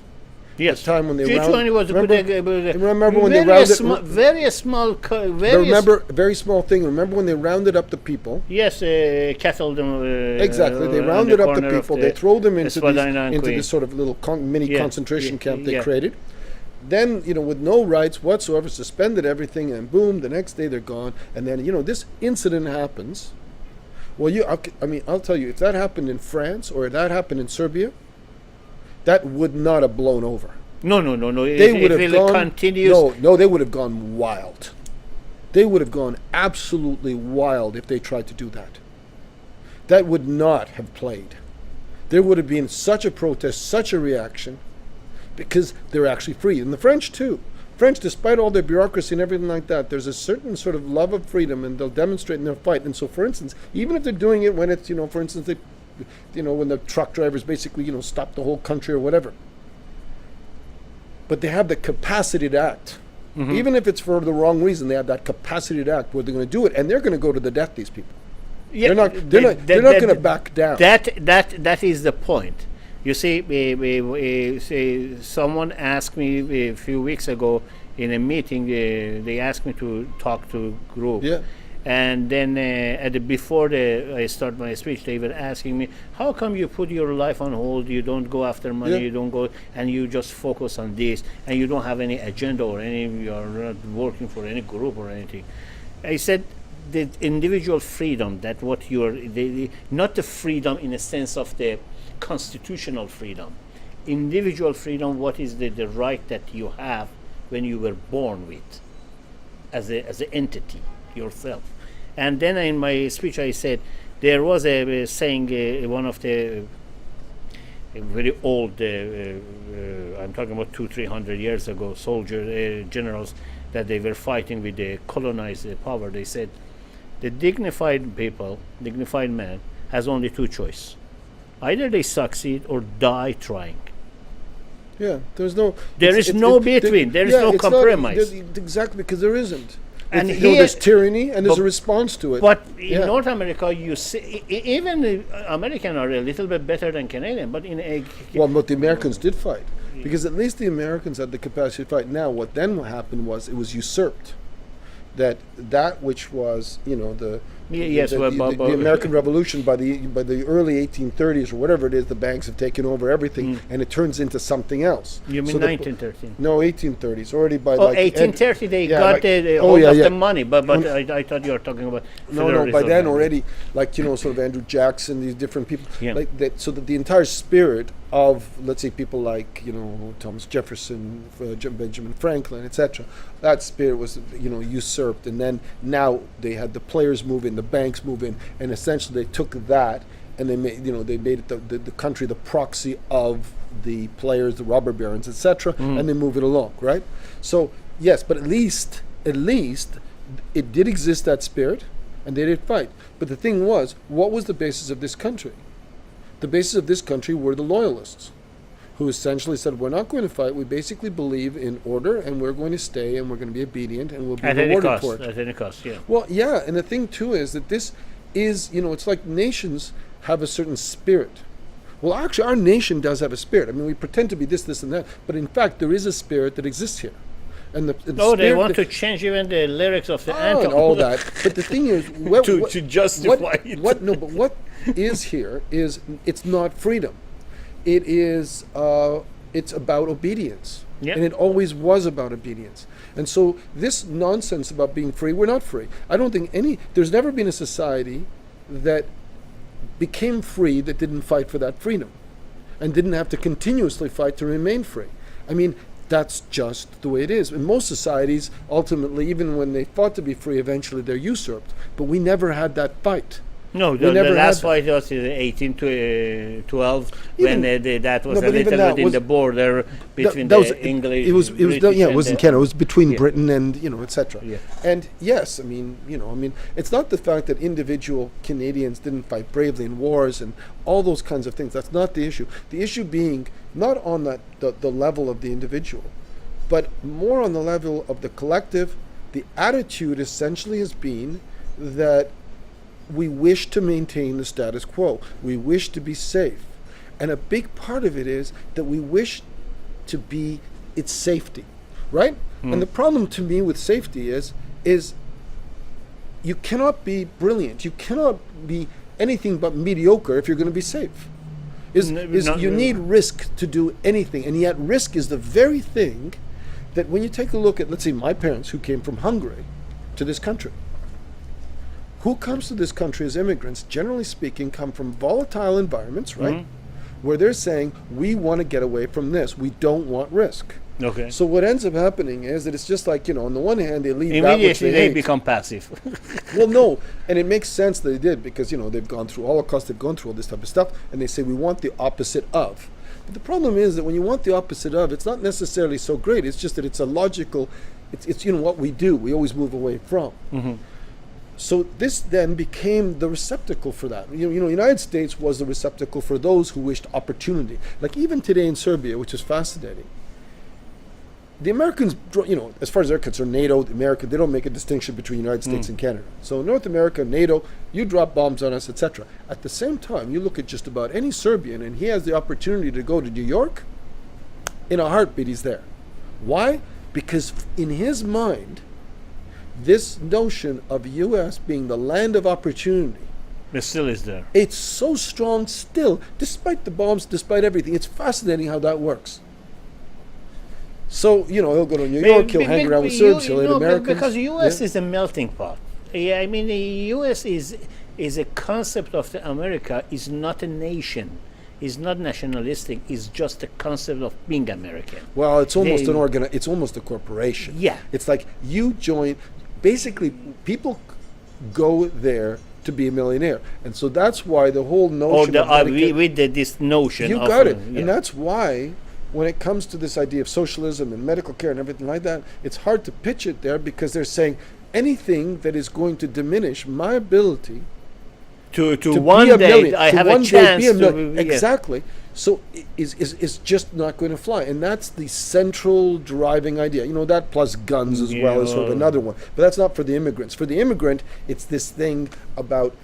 Yes. The time when they G20 was remember, a good. remember when they rounded very small. Remember, very small thing. Remember when they rounded up the people? Yes, cattle them. Exactly. They rounded up the people. They throw them into this sort of little mini concentration camp they created. Then, with no rights whatsoever, suspended everything, and boom, the next day they're gone. And then, this incident happens. Well, I'll tell you, if that happened in France or if that happened in Serbia, that would not have blown over. No. They would have gone. Continues. No, they would have gone wild. They would have gone absolutely wild if they tried to do that. That would not have played. There would have been such a protest, such a reaction, because they're actually free. And the French too. French, despite all their bureaucracy and everything like that, there's a certain sort of love of freedom, and they'll demonstrate in their fight. And so, for instance, even if they're doing it when it's, for instance, when the truck drivers basically, stop the whole country or whatever. But they have the capacity to act. Mm-hmm. Even if it's for the wrong reason, they have that capacity to act where they're going to do it, and they're going to go to the death, these people. Yeah, they're not going to back down. That is the point. You see, someone asked me a few weeks ago in a meeting. They asked me to talk to a group. Yeah. And then before I start my speech, they were asking me, how come you put your life on hold? You don't go after money, you don't go, and you just focus on this, and you don't have any agenda or you're not working for any group or anything. I said, the individual freedom, that what you're, not the freedom in the sense of the constitutional freedom. Individual freedom, what is the right that you have when you were born with, as an entity yourself. And then in my speech I said there was a saying, one of the very old, I'm talking about 200-300 years ago, generals that they were fighting with the colonized power. They said the dignified man has only two choices: either they succeed or die trying. Yeah, there's no. There is no between. There is no compromise. Exactly, because there isn't. And there's tyranny, and there's a response to it. But in North America, you see, even the Americans are a little bit better than Canadian. But but the Americans did fight, because at least the Americans had the capacity to fight. Now, what then happened was it was usurped. That which was, the American Revolution by the early 1830s or whatever it is, the banks have taken over everything, and it turns into something else. You mean 1913? No, 1830s. Already by 1830 they got the money, but I thought you were talking about no. By then already, sort of Andrew Jackson, these different people, like that, so that the entire spirit of, let's say, people like Thomas Jefferson, Benjamin Franklin, etc. That spirit was usurped, and then now they had the players move in, the banks move in, and essentially they took that and they made it the country the proxy of the players, the robber barons, etc. And they move it along, right? So yes, but at least it did exist, that spirit, and they did fight. But the thing was, what was the basis of this country? The basis of this country were the loyalists, who essentially said, we're not going to fight, we basically believe in order, and we're going to stay, and we're going to be obedient, and we'll be rewarded for it. At any cost, yeah. Well, yeah, and the thing too is that this is, it's like nations have a certain spirit. Well, actually, our nation does have a spirit. I mean, we pretend to be this, and that, but in fact, there is a spirit that exists here. And they want to change even the lyrics of the anthem. And all that. But the thing is, to justify it. But what is here is, it's not freedom. It is it's about obedience. Yep. And it always was about obedience. And so this nonsense about being free, we're not free. I don't think there's never been a society that became free that didn't fight for that freedom and didn't have to continuously fight to remain free. I mean, that's just the way it is. In most societies, ultimately, even when they fought to be free, eventually they're usurped. But we never had that fight. No, We the never last had that. fight was in 18 to 12 Even- when that was no, a but even little that bit in was- the border between that was the English. it was British yeah, it and wasn't the- Canada. It was between Yeah. Britain and etc. Yeah. And yes, I mean it's not the fact that individual Canadians didn't fight bravely in wars and all those kinds of things. That's not the issue. The issue being not on the level of the individual, but more on the level of the collective. The attitude essentially has been that we wish to maintain the status quo. We wish to be safe. And a big part of it is that we wish to be its safety, right? And the problem to me with safety is you cannot be brilliant. You cannot be anything but mediocre if you're going to be safe. You need risk to do anything. And yet risk is the very thing that when you take a look at, let's say, my parents who came from Hungary to this country, who comes to this country as immigrants, generally speaking, come from volatile environments, right? Where they're saying, we want to get away from this. We don't want risk. Okay. So what ends up happening is that it's just like, on the one hand, they leave that which Immediately they they hate. become passive. Well, no, and it makes sense that they did because, they've gone through Holocaust, they've gone through all this type of stuff, and they say, we want the opposite of. But the problem is that when you want the opposite of, it's not necessarily so great. It's just that it's a logical, it's what we do. We always move away from. So this then became the receptacle for that. United States was the receptacle for those who wished opportunity. Like even today in Serbia, which is fascinating, the Americans, as far as they're concerned, NATO, America, they don't make a distinction between the United States and Canada. So North America, NATO, you drop bombs on us, etc. At the same time, you look at just about any Serbian and he has the opportunity to go to New York, in a heartbeat he's there. Why? Because in his mind, this notion of U.S. being the land of opportunity, It still is there. it's so strong still, despite the bombs, despite everything. It's fascinating how that works. So, he'll go to New York, he'll hang around with Serbs, he'll hate Americans. Because U.S. Yeah. is a melting pot. Yeah, I mean, the U.S. is a concept of the America, is not a nation. Is not nationalistic. Is just a concept of being American. Well, it's almost They- it's almost a corporation. Yeah. It's like you join, basically people go there to be a millionaire. And so that's why the whole Or notion the, of this notion. you of, got it. yeah. And that's why when it comes to this idea of socialism and medical care and everything like that, it's hard to pitch it there because they're saying anything that is going to diminish my ability to to one be a day million, I to have one a day chance be a to million. yeah. Exactly. So is just not going to fly, and that's the central driving idea. That plus guns as well is sort of Yeah. another one, but that's not for the immigrants. For the immigrant, it's this thing about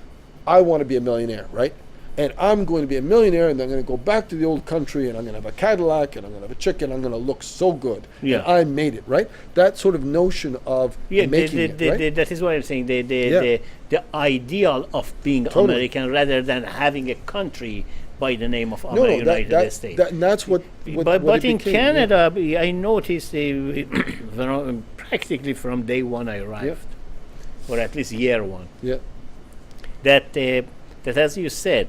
I want to be a millionaire, right? And I'm going to be a millionaire, and I'm going to go back to the old country, and I'm going to have a Cadillac, and I'm going to have a chicken. I'm going to look so good. Yeah. And I made it, right? That sort of notion of making it, right? that is what I'm saying. Yeah. The ideal of being Totally. American rather than having a country by the name of no, United States. and that's what But it in became, yeah. Canada, I noticed practically from day one I arrived, or at least year one, Yeah. that as you said,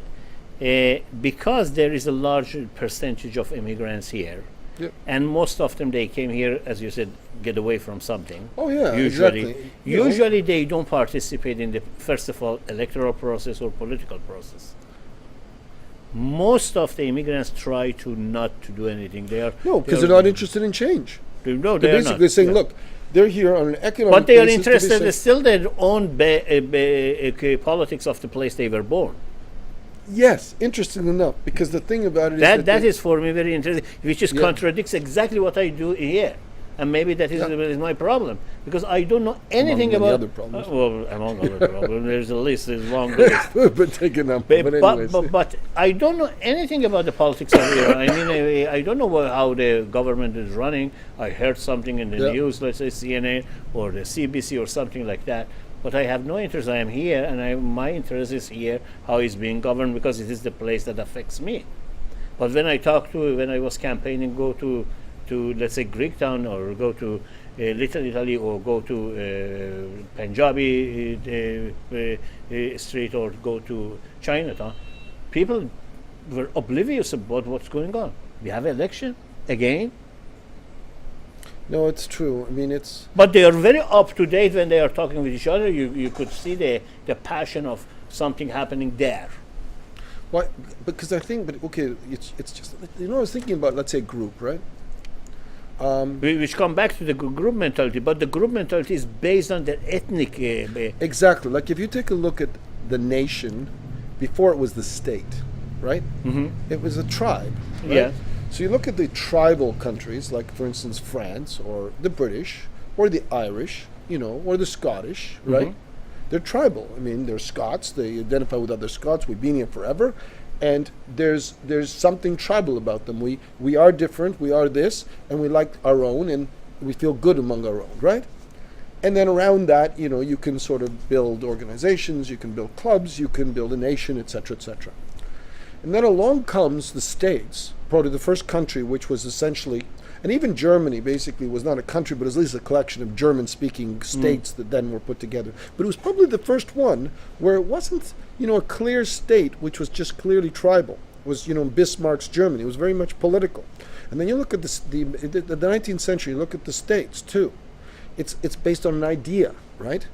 because there is a large percentage of immigrants here, Yeah. and most of them they came here, as you said, get away from something. Oh yeah, Usually, exactly. You know, usually they don't participate in the first of all electoral process or political process. Most of the immigrants try to not to do anything. They are no, because they're not interested in change. No, They're they are basically not. saying, Yeah. look, they're here on an economic But they are basis to be interested in safe. still their own politics of the place they were born. Yes, interesting enough, because the thing about it is That they- is for me very interesting, which is Yeah. contradicts exactly what I do here, and maybe that is my problem because I don't know anything many about. other problems. Well, among other problems, there's a list, there's a long list. but taking them. But anyways, But I don't know anything about the politics of Iran. I mean, I don't know how the government is running. I heard something in the Yeah. news, let's say CNN or the CBC or something like that. But I have no interest. I am here, and my interest is here, how it's being governed, because it is the place that affects me. But when I was campaigning, go to let's say Greektown, or go to Little Italy, or go to Punjabi street, or go to Chinatown, people were oblivious about what's going on. We have election again, no, it's true. I mean, it's but they are very up to date when they are talking with each other. You could see the passion of something happening there. Why? Because I think, but okay, it's just, you know, I was thinking about, let's say, group, right? Which come back to the group mentality, but the group mentality is based on the ethnic. Exactly. Like if you take a look at the nation before it was the state, right? Mm-hmm. It was a tribe. Right? Yeah. So you look at the tribal countries, like for instance France or the British or the Irish, you know, or the Scottish, right? Mm-hmm. They're tribal. I mean, they're Scots. They identify with other Scots. We've been here forever, and there's something tribal about them. We are different. We are this, and we like our own, and we feel good among our own, right? And then around that, you know, you can sort of build organizations, you can build clubs, you can build a nation, etc., etc. And then along comes the States, probably the first country which was essentially, and even Germany basically was not a country, but at least a collection of German-speaking states that then were put together. But it was probably the first one where it wasn't, you know, a clear state which was just clearly tribal. It was, you know, Bismarck's Germany. It was very much political. And then you look at the 19th century, you look at the states too. It's based on an idea, right?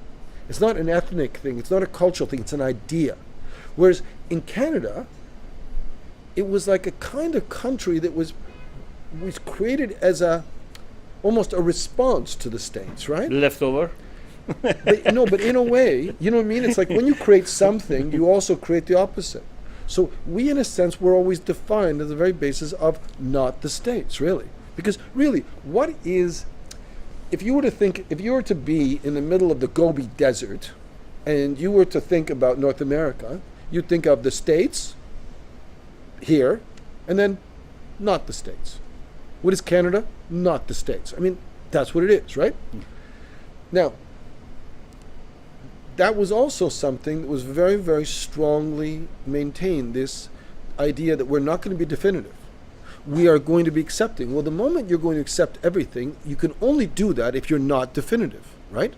It's not an ethnic thing. It's not a cultural thing. It's an idea. Whereas in Canada, it was like a kind of country that was created as almost a response to the states, right? Leftover. But in a way, you know what I mean? It's like when you create something, you also create the opposite. So we, in a sense, were always defined as the very basis of not the states, really. Because really, what is, if you were to be in the middle of the Gobi Desert, and you were to think about North America, you'd think of the states here, and then not the states. What is Canada? Not the states. I mean, that's what it is, right? Now, that was also something that was very, very strongly maintained, this idea that we're not going to be definitive. We are going to be accepting. Well, the moment you're going to accept everything, you can only do that if you're not definitive, right?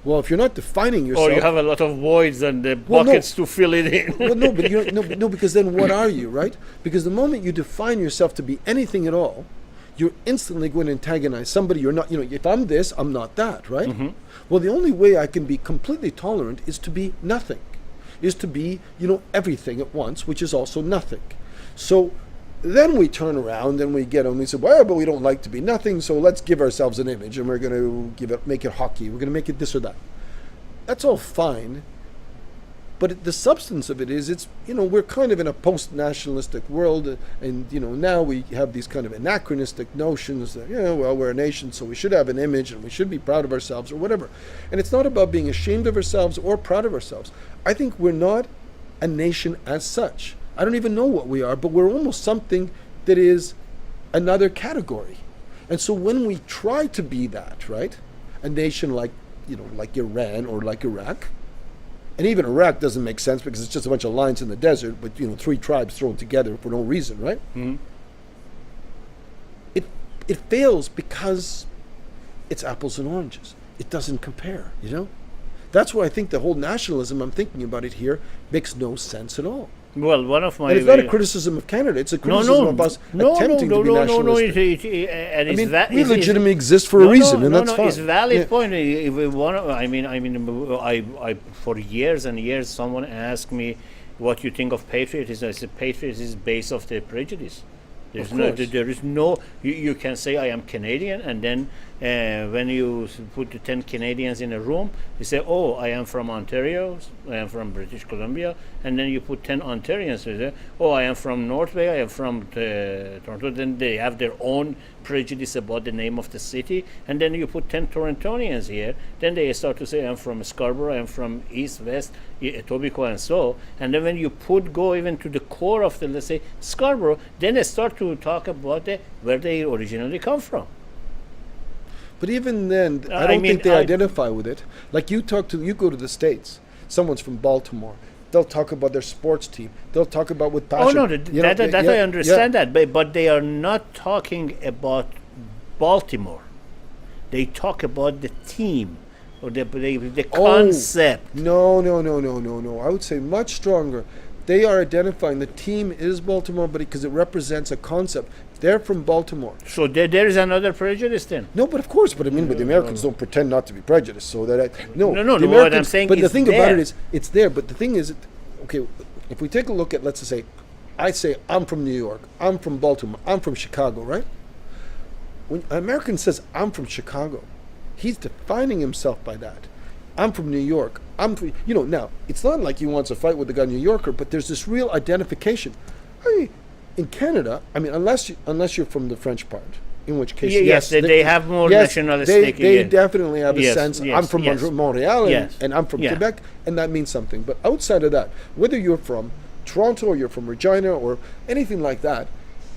Well, if you're not defining yourself, or you have a lot of voids and buckets to fill it in. Well, no, but no, because then what are you, right? Because the moment you define yourself to be anything at all, you're instantly going to antagonize somebody you're not. You know, if I'm this, I'm not that, right? Mm-hmm. Well, the only way I can be completely tolerant is to be nothing, is to be, you know, everything at once, which is also nothing. So then we turn around and we get on. We say, well, but we don't like to be nothing, so let's give ourselves an image, and we're going to make it hockey. We're going to make it this or that. That's all fine, but the substance of it is, it's, you know, we're kind of in a post-nationalistic world, and, you know, now we have these kind of anachronistic notions that, you know, well, we're a nation, so we should have an image, and we should be proud of ourselves, or whatever. And it's not about being ashamed of ourselves or proud of ourselves. I think we're not a nation as such. I don't even know what we are, but we're almost something that is another category. And so when we try to be that, right, a nation like, you know, like Iran or like Iraq, and even Iraq doesn't make sense because it's just a bunch of lines in the desert, but, you know, 3 tribes thrown together for no reason, right? Mm-hmm. It fails because it's apples and oranges. It doesn't compare, you know? That's why I think the whole nationalism, I'm thinking about it here, makes no sense at all. Well, one of my... And it's not a criticism of Canada, it's a criticism of us attempting to be nationalistic. We legitimately exist for a reason, and that's fine. It's a valid point. If we want, I for years and years, someone asked me, what you think of patriotism. I said, patriotism is based off the prejudice. There is no, you can say I am Canadian, and then when you put the 10 Canadians in a room, you say, oh, I am from Ontario, I am from British Columbia, and then you put 10 Ontarians, you say, oh, I am from North Bay, I am from Toronto. Then they have their own prejudice about the name of the city, and then you put 10 Torontonians here, then they start to say, I'm from Scarborough, I'm from East, West, Etobicoke, and so. And then when you go even to the core of the, let's say, Scarborough, then they start to talk about where they originally come from. But even then, I don't think they identify with it. Like you go to the States, someone's from Baltimore, they'll talk about their sports team, they'll talk about with passion. Oh no, I understand that, but they are not talking about Baltimore. They talk about the team or the concept. No. I would say much stronger. They are identifying the team is Baltimore, but because it represents a concept. They're from Baltimore. So there is another prejudice then? No, but of course. But I mean, but the Americans don't pretend not to be prejudiced. So that no. What I'm saying but is the thing there. about it is, it's there. But the thing is, okay, if we take a look at, let's just say, I say I'm from New York, I'm from Baltimore, I'm from Chicago, right? When an American says I'm from Chicago, he's defining himself by that. I'm from New York. I'm from, now, it's not like he wants to fight with the guy New Yorker, but there's this real identification. In Canada, unless you're from the French part, in which case, yes, they have more nationalistic. They definitely have a sense. Yes, I'm from Montreal, and I'm from Yeah. Quebec, and that means something. But outside of that, whether you're from Toronto or you're from Regina or anything like that,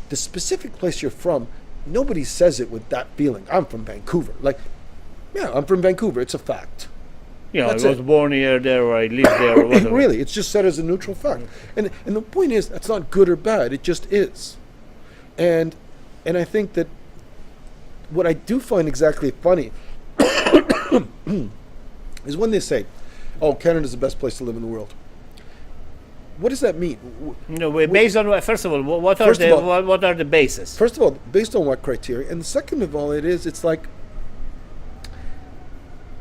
the specific place you're from, nobody says it with that feeling. I'm from Vancouver. Like, yeah, I'm from Vancouver. It's a fact. I That's was it. born here, there, or I lived there, or whatever. Really, it's just said as a neutral fact. And the point is, that's not good or bad. It just is. And I think that what I do find exactly funny is when they say, "Oh, Canada's the best place to live in the world." What does that mean? Based on what? First of all, what are the bases? First of all, based on what criteria? And second of all, it's like,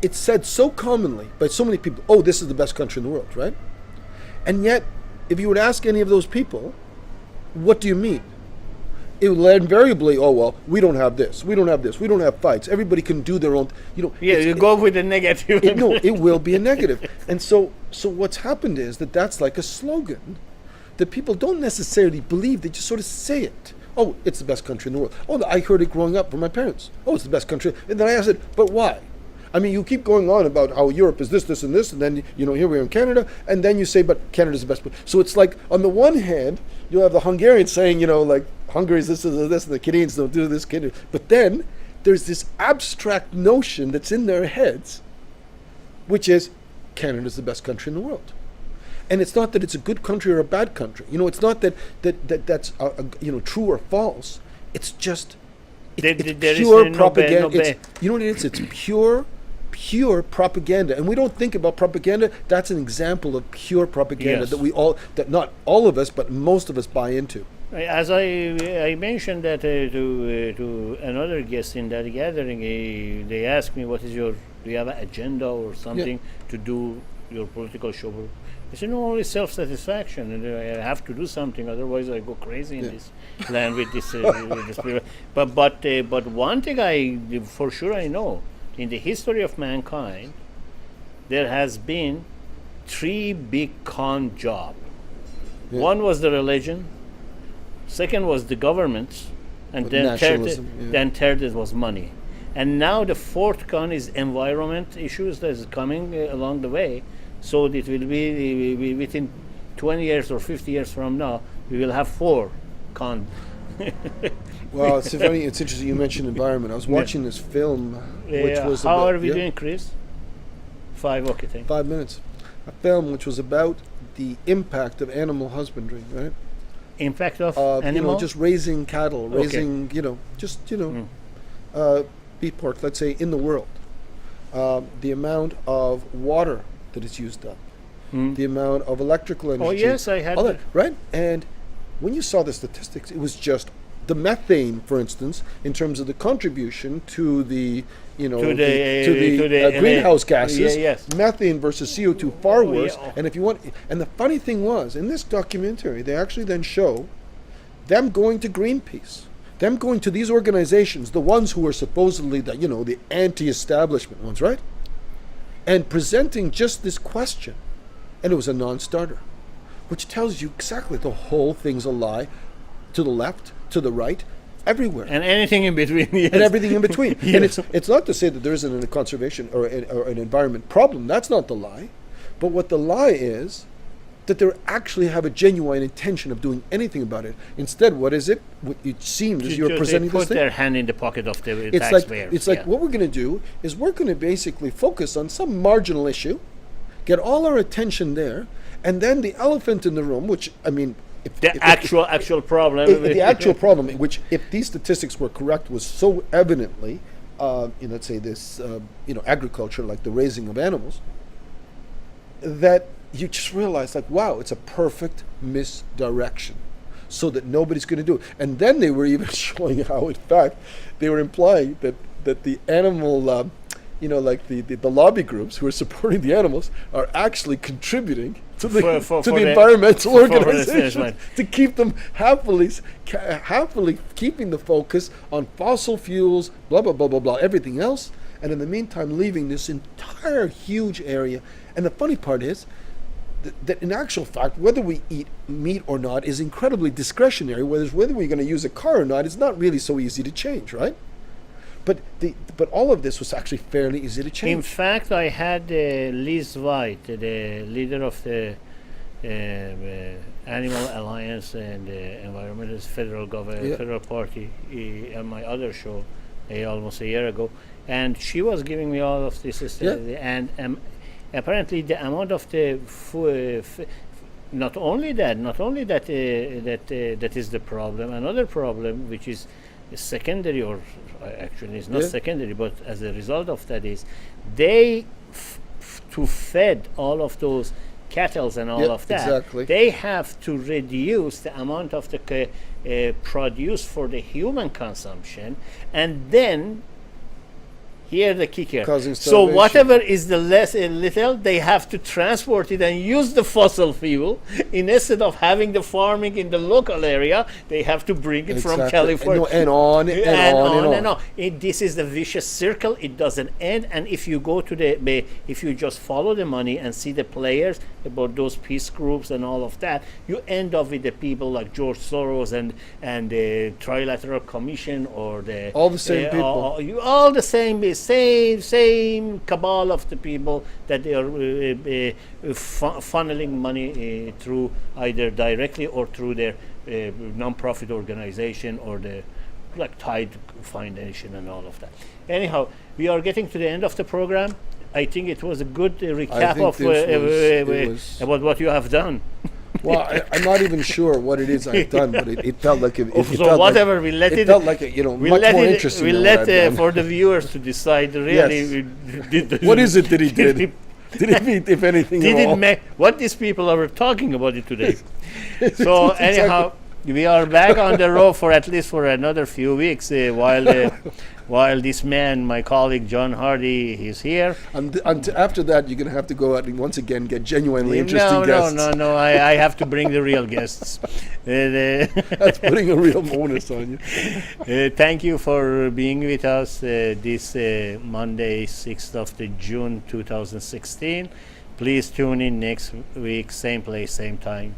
it's said so commonly by so many people, "Oh, this is the best country in the world," right? And yet, if you would ask any of those people, what do you mean? It will invariably, "Oh, well, we don't have this, we don't have this, we don't have fights. Everybody can do their own." You go with the negative. It will be a negative. And so what's happened is that's like a slogan that people don't necessarily believe. They just sort of say it. "Oh, it's the best country in the world." "Oh, I heard it growing up from my parents." "Oh, it's the best country." And then I said, "But why?" You keep going on about how Europe is this, this, and this, and then, here we are in Canada, and then you say, "But Canada's the best place." So it's like, on the one hand, you'll have the Hungarians saying, like, Hungary's this, and this, and the Canadians don't do this, but then there's this abstract notion that's in their heads, which is, Canada's the best country in the world. And it's not that it's a good country or a bad country. It's not that's true or false. It's just it's pure propaganda. You know what it is? It's pure propaganda. And we don't think about propaganda. That's an example of pure propaganda that not all of us, but most of us buy into. As I mentioned that to another guest in that gathering, they asked me, do you have an agenda or something to do your political show? I said, no, only self-satisfaction, and I have to do something, otherwise I go crazy in this land with this. But one thing for sure I know, in the history of mankind, there has been 3 big con job. Yeah. One was the religion, second was the government, and then third it was money. And now the 4th con is environment issues that is coming along the way. So it will be within 20 years or 50 years from now, we will have 4 con. Well, it's funny. It's interesting you mentioned environment. I was watching this film, which was how about, are we doing, Chris? 5, okay, thank you. 5 minutes. A film which was about the impact of animal husbandry, right? Impact of animal? Just raising cattle, raising, beef, pork, let's say, in the world. The amount of water that is used up, the amount of electrical energy. Oh yes, I had that. Right? And when you saw the statistics, it was just the methane, for instance, in terms of the contribution to the greenhouse gases. Methane versus CO2, far worse. And if you want, and the funny thing was, in this documentary, they actually then show them going to Greenpeace, them going to these organizations, the ones who are supposedly the anti-establishment ones, right? And presenting just this question, and it was a non-starter, which tells you exactly the whole thing's a lie, to the left, to the right, everywhere, and anything in between, and everything in between. And it's not to say that there isn't a conservation or an environment problem. That's not the lie, but what the lie is that they actually have a genuine intention of doing anything about it. Instead, what is it? What it seems is you're presenting this thing. They put their hand in the pocket of the It's taxpayers. like what we're going to do is we're going to basically focus on some marginal issue, get all our attention there, and then the elephant in the room, which the actual problem. The actual problem, which if these statistics were correct, was so evidently, let's say this, agriculture, like the raising of animals, that you just realize, like, wow, it's a perfect misdirection, so that nobody's going to do it. And then they were even showing how, in fact, they were implying that the animal like the lobby groups who are supporting the animals are actually contributing to the environmental organizations to keep them happily keeping the focus on fossil fuels, blah blah blah blah blah, everything else, and in the meantime leaving this entire huge area. And the funny part is that in actual fact, whether we eat meat or not is incredibly discretionary. Whether we're going to use a car or not is not really so easy to change, right? But all of this was actually fairly easy to change. In fact, I had Liz White, the leader of the Animal Alliance and Environmentalist Federal Party, on my other show almost a year ago, and she was giving me all of this. And apparently, the amount of the not only that is the problem. Another problem, which is secondary, or actually it's not secondary, but as a result of that, is they to fed all of those cattle and all of that, they have to reduce the amount of the produce for the human consumption, and then here the kicker. So whatever is the less little, they have to transport it and use the fossil fuel. Instead of having the farming in the local area, they have to bring it from California. And on. This is the vicious circle. It doesn't end. And if you go to if you just follow the money and see the players about those peace groups and all of that, you end up with the people like George Soros and the Trilateral Commission, or all the same people. All the same cabal of the people that they are funneling money through either directly or through their non-profit organization or the Tide Foundation and all of that. Anyhow, we are getting to the end of the program. I think it was a good recap of about what you have done. Well, I'm not even sure what it is I've done, but it felt like it felt whatever, we let it. Felt like much more interesting. We let for the viewers to decide. Really, what is it that he did? Did he meet, if anything, what these people are talking about it today? So anyhow, we are back on the road for at least for another few weeks while this man, my colleague John Hardy, is here. And after that, you're going to have to go out and once again get genuinely interesting guests. No. I have to bring the real guests. That's putting a real bonus on you. Thank you for being with us this Monday, 6th of June, 2016. Please tune in next week, same place, same time,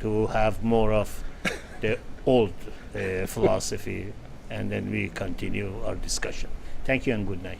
to have more of the old philosophy, and then we continue our discussion. Thank you and good night.